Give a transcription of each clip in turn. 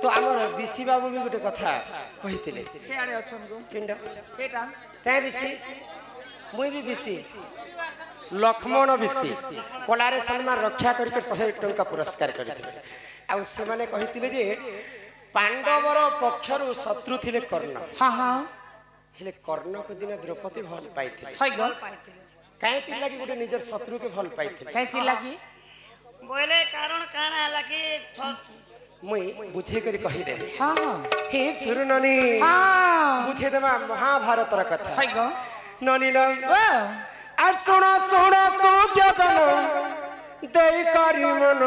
तो आमर बिसी बाबू भी गोटे कथा कहिथिले से आड़े अछन गो पिंड केटा तै बिसी मुई भी बिसी लक्ष्मण बिसी कलारे सम्मान रक्षा करके 100 टंका पुरस्कार करथिले आ से माने कहिथिले जे पांडवर पक्षरु शत्रु थिले कर्ण हां हां हेले कर्ण को दिन द्रौपदी भल पाइथिले हाय गो काहे ति लागि गोटे निजर शत्रु के भल पाइथिले काहे ति लागि बोले कारण काना लागि मुई बुझे करी कहि देबे हां हां हे सुरननी हां बुझे देबा महाभारत रा कथा हाय गो ननी ओ আর শোনা শোনা সৌজ্ঞ জন দেই করি মন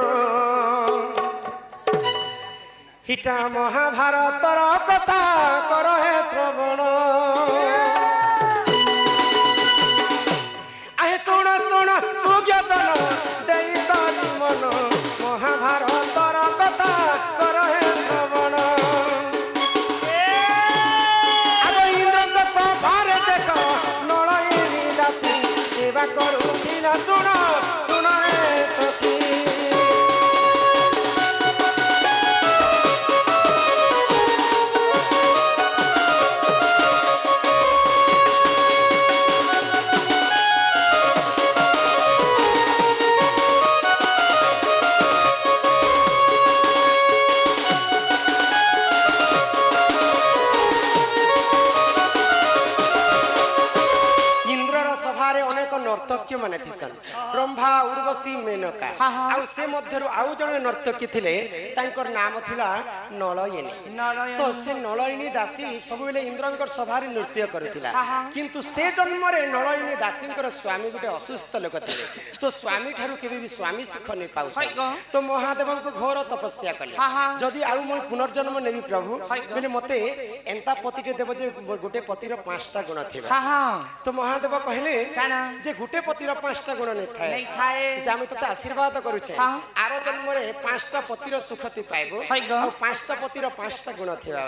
হিটা মহাভারতর কথা কর হে শ্রবণ আহে শোনা শোনা সৌজ্ঞ জন দেই করি মন মহাভারতর কথা কর হে শ্রবণ আগে ইন্দ্রଙ୍କ সভারে দেখ নলয়িনী দাসী सेवा करू किला सुनो सुनो रे सखी नर्तकी माने थिसन ब्रह्मा उर्वशी मेनका आउ से मध्यरु आउ जने नर्तकी थिले तांकर नाम थिला नलयिनी तो से नलयिनी दासी सब बेले इंद्रंकर सभारे नृत्य करथिला किंतु से जन्म रे नलयिनी दासींकर स्वामी गुटे असुस्थ लोक थिले तो स्वामी थारु केबे भी स्वामी सुख नै पाउ तो महादेवन को घोर तपस्या कले जदि आउ मोय पुनर्जन्म नेबी प्रभु बेले मते एंता पतिटे देव जे गुटे पतिर 5टा गुण थिबा तो महादेव कहले जे गुटे पतिर 5टा गुण नै थाए जामे तते आशीर्वाद करू छे आरो जन्म रे 5टा पतिर सुख ति पाइबो आ 5टा पतिर 5टा गुण थिबा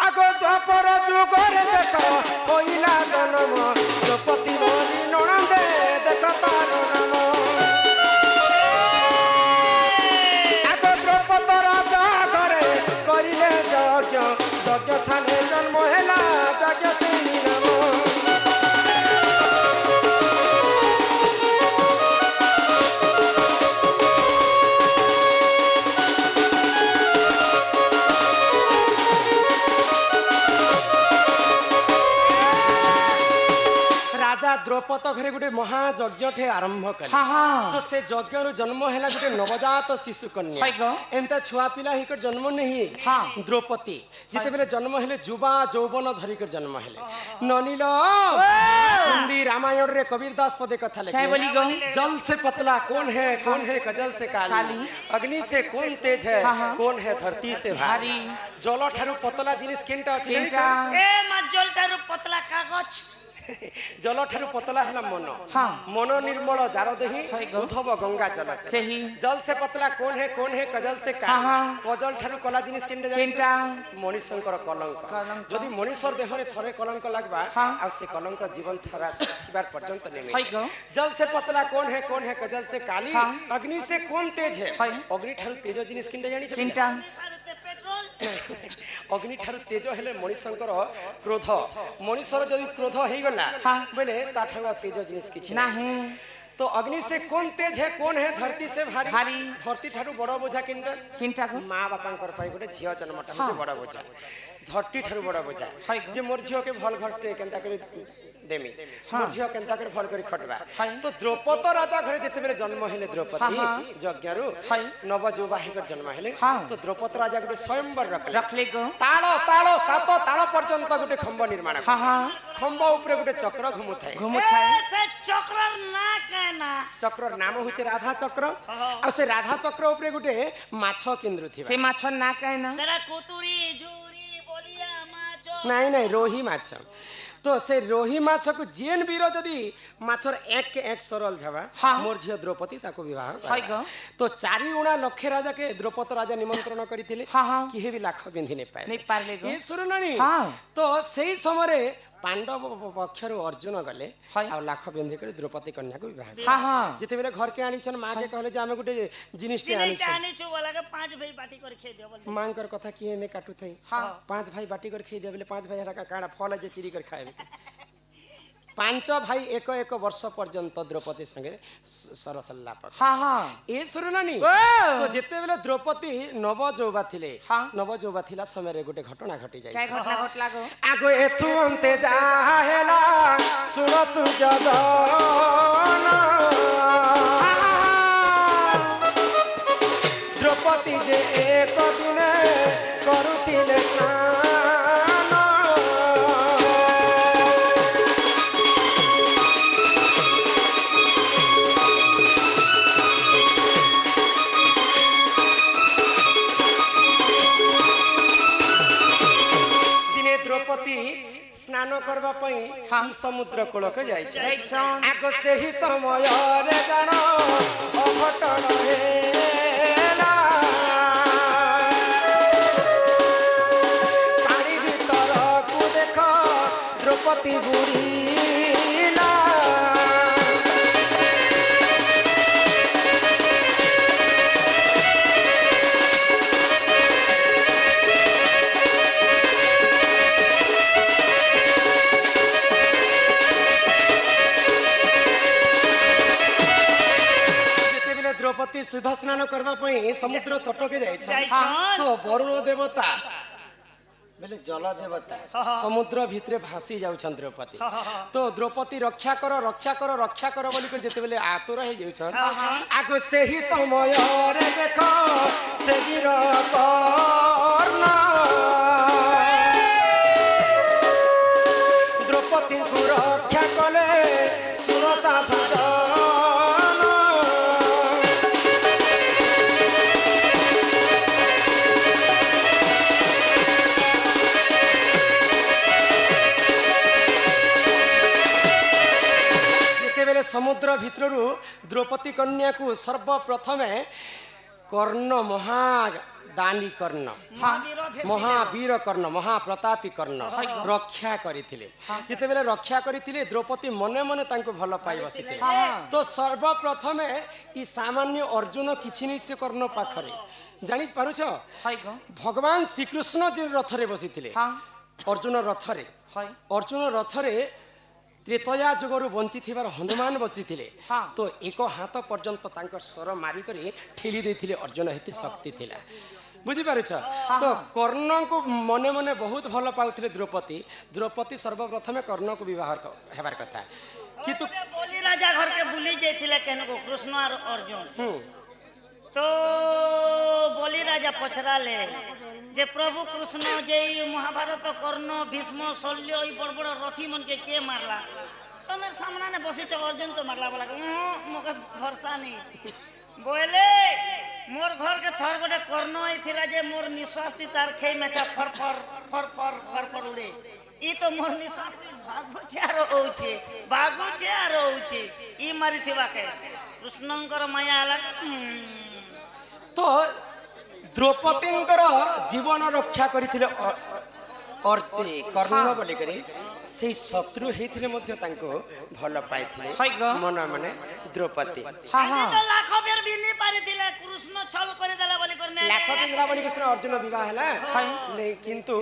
आगो द्वापर जुग रे देख होइला जन्म द्रौपदी मोरी नणंदे देख तार नाम आगो द्रौपदी राजा घरे करिले यज्ञ यज्ञ साने जन्म हैला यज्ञ सेनी नाम द्रौपद घरे गोटे महायज्ञ ठे आरंभ कले तो से यज्ञ रु जन्म हैला गोटे नवजात शिशु कन्या एंता छुआ पिला हिकर जन्म नहीं द्रौपदी जिते बेले जन्म हेले जुबा यौवन धरिकर जन्म हेले ननील हिंदी रामायण रे कबीरदास पदे कथा लिखे जल से पतला कौन है कजल से काली अग्नि से कौन तेज है कौन है धरती से भारी जल ठारू पतला जिनिस केनटा अछि ए मा जल ठारू पतला कागज जल ठारू पतला है मन मन निर्मल जार दही उद्धव गंगा जल से जल से पतला कौन है कजल से कजल ठारू कला जिनिस केनटा मनीषंकर कलंक जदि मनीषर देह रे थरे कलंक लागबा आ से कलंक जीवन थारा थिबार पर्यंत नेमे जल से पतला कौन है कजल से काली अग्नि से कौन तेज है अग्नि ठारू तेज जिनिस केनटा जानि छ अग्नि ठारू तेज हेले मनीषंकर क्रोध मनीषर जदि क्रोध हे गला बोले ता ठारू तेज जिनिस किछ नाही तो अग्नि से कौन तेज है कौन है धरती से भारी धरती ठारू बड़ बोझा किनटा माँ बापांकर पाई गोटे झियो जन्मटा होचे बड़ बोझा धरती ठारू बड़ बोझा जे मोर झियो के भल घरटे केनता करे देमी मोर झियो केनता करे भल करी खटबा तो द्रौपद राजा घरे जेते बेले जन्म हेले द्रौपदी यज्ञरु नव जोबाहिकर जन्म हेले तो द्रौपद राजा गोटे स्वयंवर रखले ताଳ सात ताଳ पर्यंत गोटे खंब निर्माण खंब ऊपर गोटे चक्र घुमुथाय से चक्र ना कहना चक्र नाम होचे राधा चक्र आ से राधा चक्र ऊपर गोटे माछ केंद्र थिबा से माछ ना कहना सेरा कुतुरी जूरी बोलिया माछ नहीं रोही माछ तो से रोही माछ को जेन वीर जदि माछर एक के एक सरल झबा मोर झियो द्रौपदी ताको विवाह तो चारि उणा लक्ष्य राजा के द्रौपद राजा निमंत्रण करिथिले किहे भी लाख बिंधी नै पाए नै पारले ये सुरनानी तो सेही समय पांडव पक्षर अर्जुन गले हाय। आ लाख बेंधी कर द्रौपदी कन्या को विवाह हाँ हाँ जेते बेले घर के आनीछन माँ के कहले जे आमे गुटे जिनिस टे आनीछन आनीछु बोला के 5 भाई बाटी कर खे दियो बोल मांकर कथा किए ने काटू थई हाँ। 5 भाई बाटी कर खई दे बेले 5 भाई हरा काड़ा फल जे चिरी कर खाए 5 भाई एक एक वर्ष पर्यंत द्रौपदी संगे सरसल्लाप हाँ हाँ ए सुरुनानी ओ! तो जेते बेले द्रौपदी नवजौवा थिले हाँ। नवजौवा थिला समय रे गुटे घटना घटी जाय क्या घटना घटला गो आगो एथु अंते जाहेला सुन सुजदन द्रौपदी जे एक दिने करुथिले स्नान दिने द्रौपदी स्नान करबा पई हम समुद्र कूलक जाइछे जाइछन। आगो सेही समय रे जान अघटन हेला पानी भीतर को देख द्रौपदी बुड़ीला जेतेबेले द्रौपदी सुधा स्नान करबा पई समुद्र तट के जाइछन जाइछन। तो वरुण देवता बेले जल देवता समुद्र भितरे भासी जाउछन द्रौपदी तो द्रौपदी रक्षा कर बोली कर जेतेबेले आतुर हे जाउछन आगो सेही समय रे देख से वीर कर्ण द्रौपदी को रक्षा कले सुर साधु जन जेतेबेले समुद्र भितरु द्रौपदी कन्या को सर्वप्रथमे कर्ण महादानी कर्ण महावीर कर्ण महाप्रतापी कर्ण रक्षा करिथिले जेतेबेले रक्षा करिथिले द्रौपदी मने मने तांको भल पाई बसिथिले तो सर्वप्रथमे ई सामान्य अर्जुन किछि नै से कर्ण पाखरे जानि पारुछ हाय गो भगवान श्रीकृष्ण जे रथरे बसिथिले हाँ अर्जुन रथरे हाय अर्जुन रथरे त्रेतया जुगरु बंची थिबार हनुमान बचिथिले हाँ। तो एक हाथ पर्यंत तांकर स्वर मारी करी ठेली देथिले अर्जुन हेति शक्ति थिला बुझी पारुछ तो कर्ण को मने मने बहुत भल पाउथिले द्रौपदी सर्वप्रथमे कर्ण को विवाह हेबार कथा किंतु बोली राजा घर के बुली जाइथिले केन को कृष्ण और अर्जुन तो बोली राजा पछराले जे प्रभु कृष्ण जे महाभारत कर्ण भीष्म शल्य ई बड़ बड़ रथी मन के मारला तो मेरे सामने ने बसी अर्जुन तो मारला बोला मोके भरोसा नहीं बोले मोर घर के थर गोटे कर्ण आई थिला जे मोर निश्वास थी तार खे मेचा फर फर फर फर फर फर उड़े ई तो मोर निश्वास थी भागु छे आरो होचे ई मारी थिबा के कृष्णंकर माया आला तो द्रौपदींकर जीवन रक्षा करथिले कर्ण बोली करी से शत्रु हेथिले मध्य तांको भल पाइथिले हाय गो। मन माने द्रौपदी हाँ आगे हाँ तो लाखों बेर भी नहीं पारी थिले कृष्ण छल करे देला बोली करने लाख बिंद्रा बोली कृष्ण अर्जुन विवाह हैला नहीं किंतु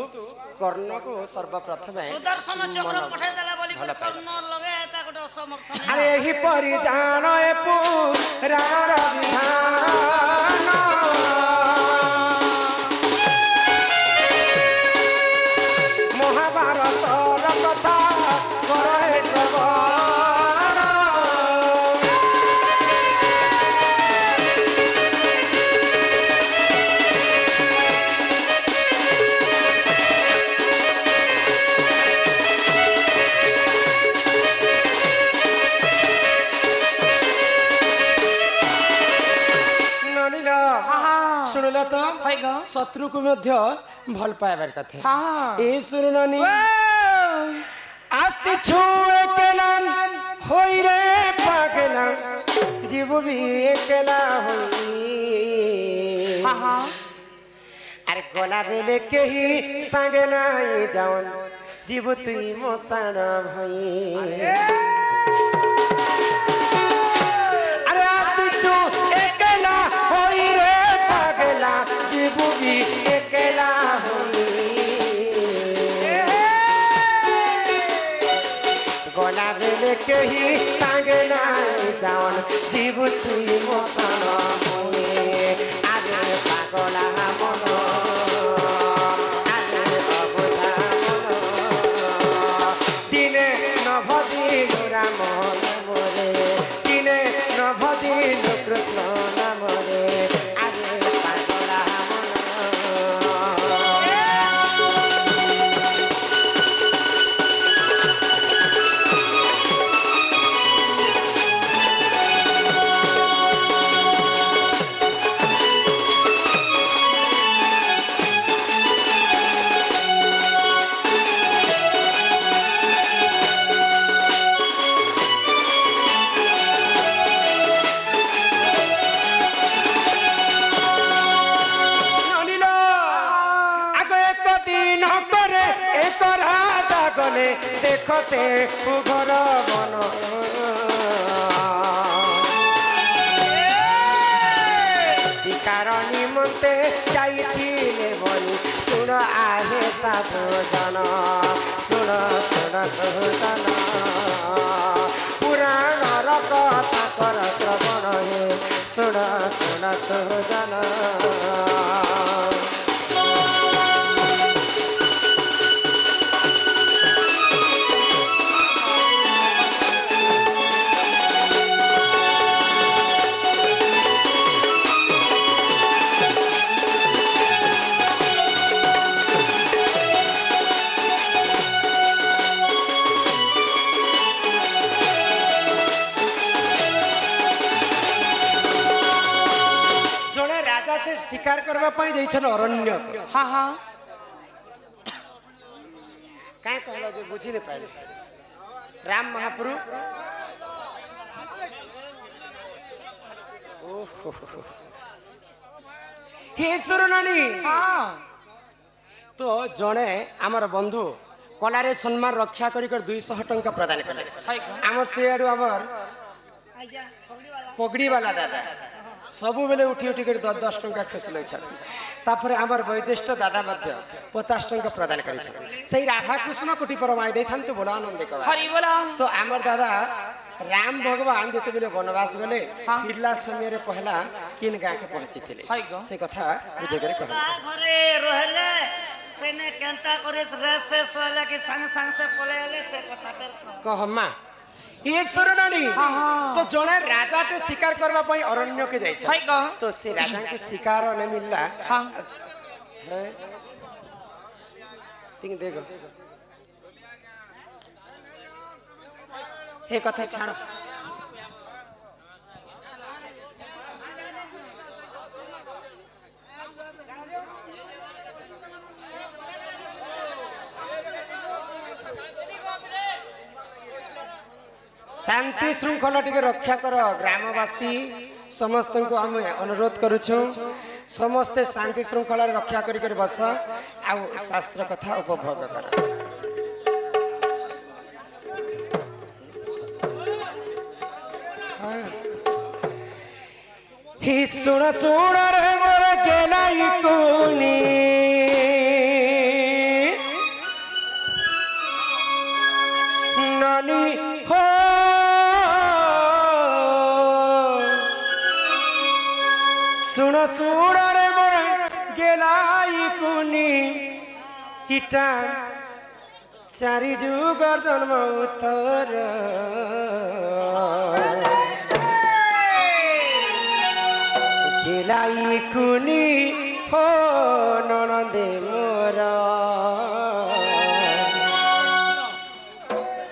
कर्ण को सर्वप्रथमे सुदर्शन चक्र मन पठाई देला बोली भल कर पाइ कर्ण लगे एता गोटे असमर्थ अरे ही परि जान ए पुराण विधान महाभारत कथा करे श्रवण ननिला सुनला तो हाय गो शत्रु को मध्य भल पाइबार कथा हाँ ए सुन नानी आसी छुए केला होई रे पागला जीव भी एकला होई हाँ हाँ अरे गोला बेले के ही संगे नहीं जावन जीव तुई मसान भई अरे आसुचु एकला होई रे पागला जीव भी एकला होई गला बेले कही संगे नाई जावन जीव तुई मसान भई आगे पागला मन कृष्ण नाम रे आगे पागला देख से घर मन शिकार निमंते जाइथिले बनी सुन आहे साधु जन सुन सुन सुजन पुराण कथा कर श्रवण हे सुन सुन सुजन शिकार करबा पाई जाइछन अरण्य हाँ हाँ काय कहलो जे बुझी न पाइले राम महाप्रभु ओहो हे सुरनानी हाँ तो जणे आमर बंधु कलारे सम्मान रक्षा करी कर 200 टंका प्रदान कले आमर से आडू आमर पगड़ी वाला दादा सबु बेले उठी उठी कर 10 टंका खुशल तापर आमर वयोज्येष्ठ दादा मध्य 50 टंका प्रदान कर राधा कृष्ण कोटि परमाई दे था बोला आनंद हरि बोला तो आमर दादा राम भगवान जिते बेले वनवास गले फिरला समय रे पहला किन गाँ के पहुंची थे से कथा बुझे करे कह घरे रहले सेने केंता करे ड्रेस से सोला के संग संग से पले आले से कथा कह मां ये सुरनानी तो जने राजा के शिकार करबा पई अरण्य के जाई छै तो से राजा को शिकार न मिलला हां ठीक देखो हे कथा छाड़ शांति श्रृंखला टिके रक्षा कर ग्रामवासी समस्त को आम अनुरोध करुछु समस्ते शांति श्रृंखला रक्षा कर बस आ शास्त्र कथा उपभोग कर ही सुन सुन रे मोर गेलाई कुनी नानी हो सुन सुन रे मोर गेलाई कुनी हिटा चारि जुगर जन्म उत्तर गेलाई कुनी हो ननदे मोर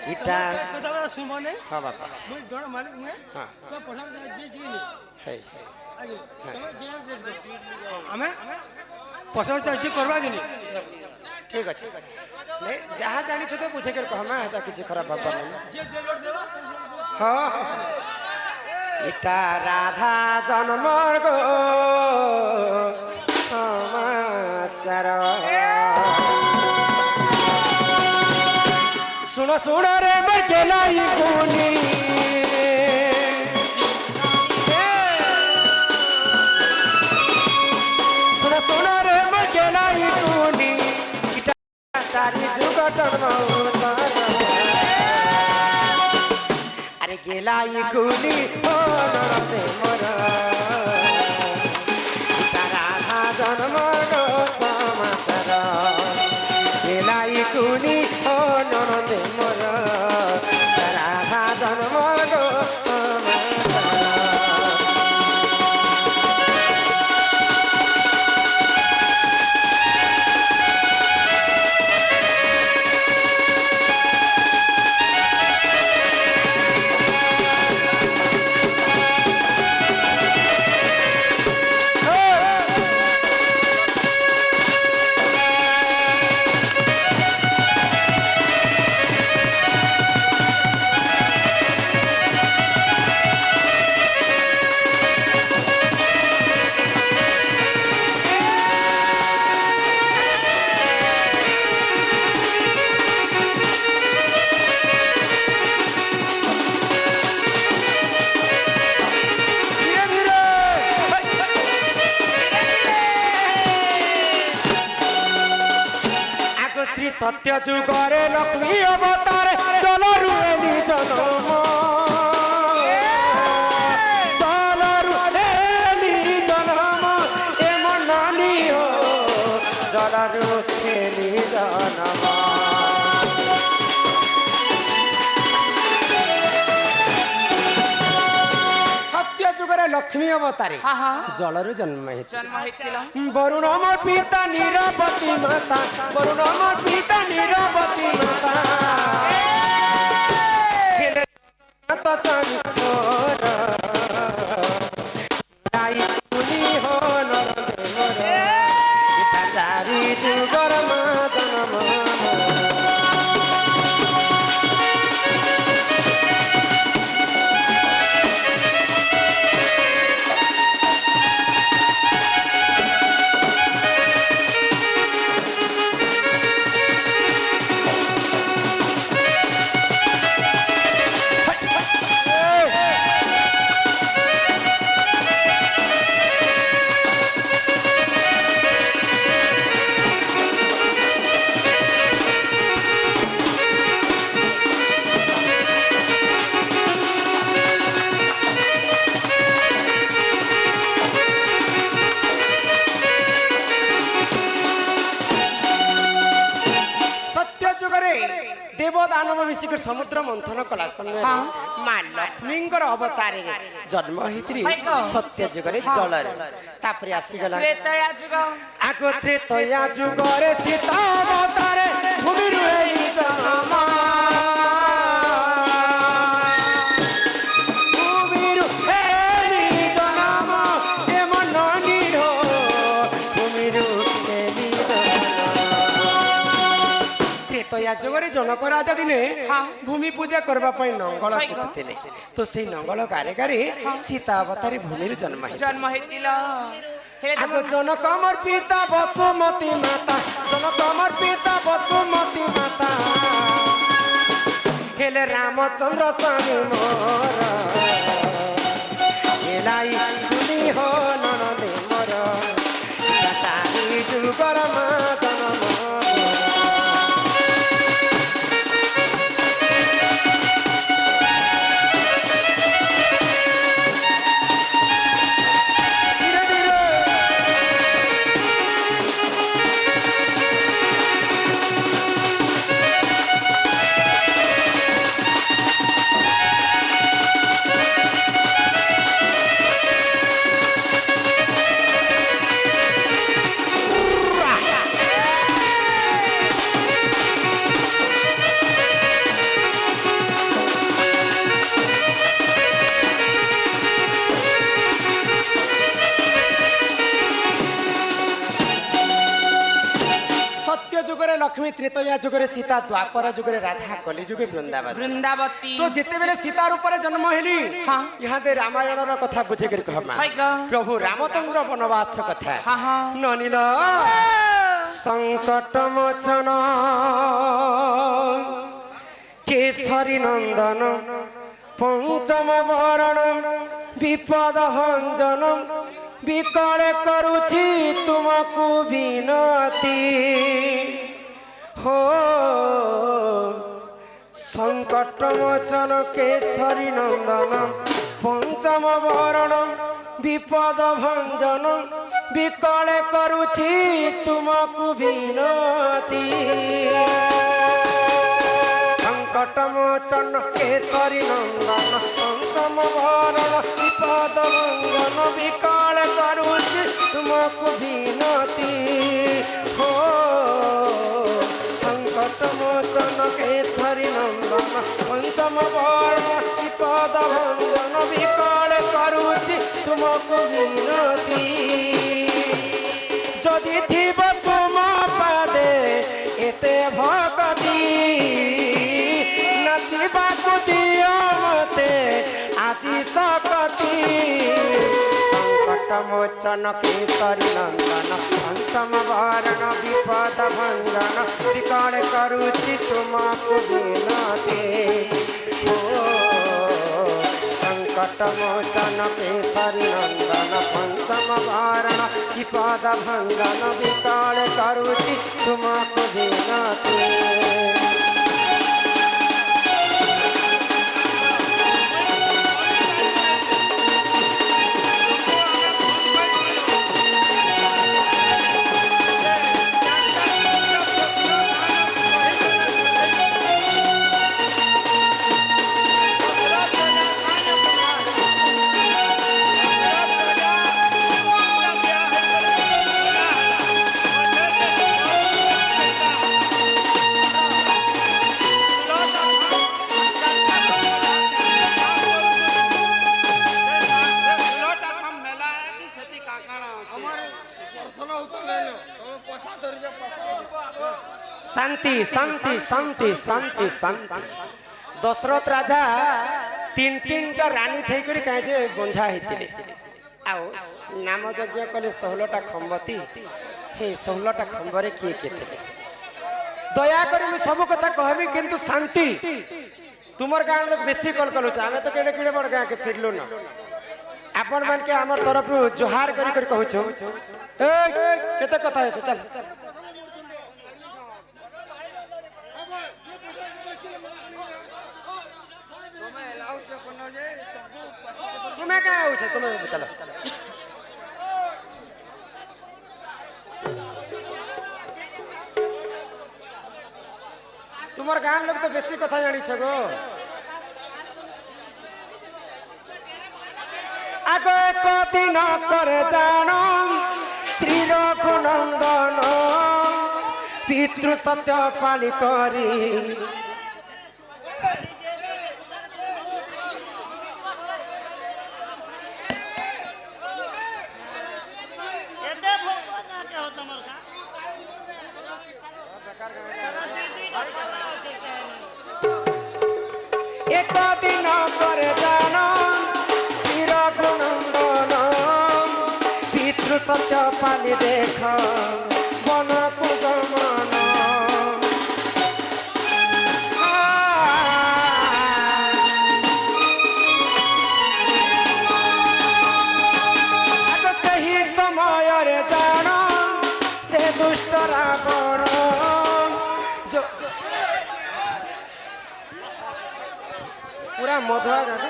हिटा कथा सुमने हाँ बापा मुझ जण मालिक में हाँ तो पढ़ा जी जी है आगे हमें पढ़ा जी करवा के ठीक अच्छे नहीं जहाँ जानी तो पूछे कर कहमा है किसी खराब बाबा नहीं हाँ इटा राधा जन्मर गो समाचार सुनो सुनो रे मकेलाई कुनी सुनो सुनो रे मकेलाई कुनी इटा चारी जुग जन्म अरे गेलाई कुनी ओ नरते मोर राधा जन्म गो समाचार गेलाई कुनी ओ नरते मोर राधा जन्म गो समाचार श्री सत्य जुगरे लक्ष्मी अवतार चल रुएली जन्म चल रुएली जन्म ए मनानी हो चल रुएली जन्म सत्य जुगरे लक्ष्मी अवतारे जलरु जन्म वरुण मोर पिता निरपति माता वरुण मोर पिता निरपति माता स्वामी मोर लाई कुनी हो नरदे मोर पिता चारी जुगर मा जन्म देवदानव मिसिक समुद्र मंथन कला समय मां लक्ष्मी अवतार जन्म होती सत्य जुगरे जल तापर आसीगला त्रेतया जुग आगो त्रेतया जुगरे सीता अवतार भूमि रुएली जन्म भूमि रुएली जन्म ए मननी हो भूमि रुएली त्रेतया जुगरे जनक राजा दिने भूमि पूजा करबा पई नंगल पुतिले तो सेई नंगल गारे गारे सीता अवतारी भूमि जन्म हेतिला आगो जनक अमर पिता बसुमती माता जनक अमर पिता बसुमती माता हेले रामचंद्र स्वामी मोर हेलाई कुनी हो ननदे मोर चारी जुगर मा जन्म जुगरे लक्ष्मी त्रेतया जुगरे सीता द्वापर जुगरे राधा कली जुगे वृंदावती तो जिते बेले सीता रूप जन्म हेली यहाँ दे रामायण रो कथा बुझे कर कहमा प्रभु रामचंद्र वनवास कथा ननिल संकट मोचन কেশরী নন্দন পঞ্চম বরণ বিপদ ভঞ্জন বিকলে করুছি তুমকু বিনতি হো সংকট মোচন কেশরী নন্দন পঞ্চম বরণ বিপদ ভঞ্জন বিকলে করুছি তুমকু বিনতি সংকট মোচন কেশরী নন্দন পঞ্চম বরণ বিপদ ভঞ্জন বিকলে করুছি তুমকু বিনতি হো সংকট মোচন কেশরী নন্দন পঞ্চম বরণ বিপদ ভঞ্জন বিকলে করুছি তুমকু বিনতি যদি থিব তুম পাদে এতে ভক্তি নাচিবাকু দিও মতে আজি শক্তি সংকট মোচন কেশরী নন্দন পঞ্চম বরণ বিপদ ভঞ্জন বিকল করুছি তুমকু বিনতি ও সংকট মোচন কেশরী নন্দন পঞ্চম বরণ বিপদ ভঞ্জন বিকল করুছি তুমকু বিনতি শান্তি শান্তি শান্তি শান্তি শান্তি দশরথ রাজা তিনটা রানী থাইকরি কাঁ যে বঞ্ঝা হইতিলে আও নাম যজ্ঞ কলে 16টা খম্বতি হে 16টা খম্বরে কিଏ কিଏ ଥିଲେ দয়া করে আমি সব কথা কহবি কিন্তু শান্তি তোমার গাঁ লোক বেশি কল কলুছ আমি তো কেড়ে কেড়ে বড় গাঁ কে ফিরলু না আপন মান के हमर तरफ जोहार करी करी कहूछु ए केते कथा है चल तुम्हें क्या हो छे तुम्हें चलो तुम्हार गान लोग तो बेसी कथा जानी छगो आगो एक दिन करे जानो श्री रघुनंदन पितृ सत्य पाली करी एते भगवान ना के हो तमर का एक दिन करे जानो श्री रघुनंदन पितृ सत्य पाली देख बन को गमन सही समय रे जानो से दुष्ट रावण जो पूरा मधुआ गाना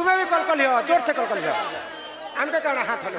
तुम्हें भी कल कल जोर से कल कल हमके कहना हाथ हल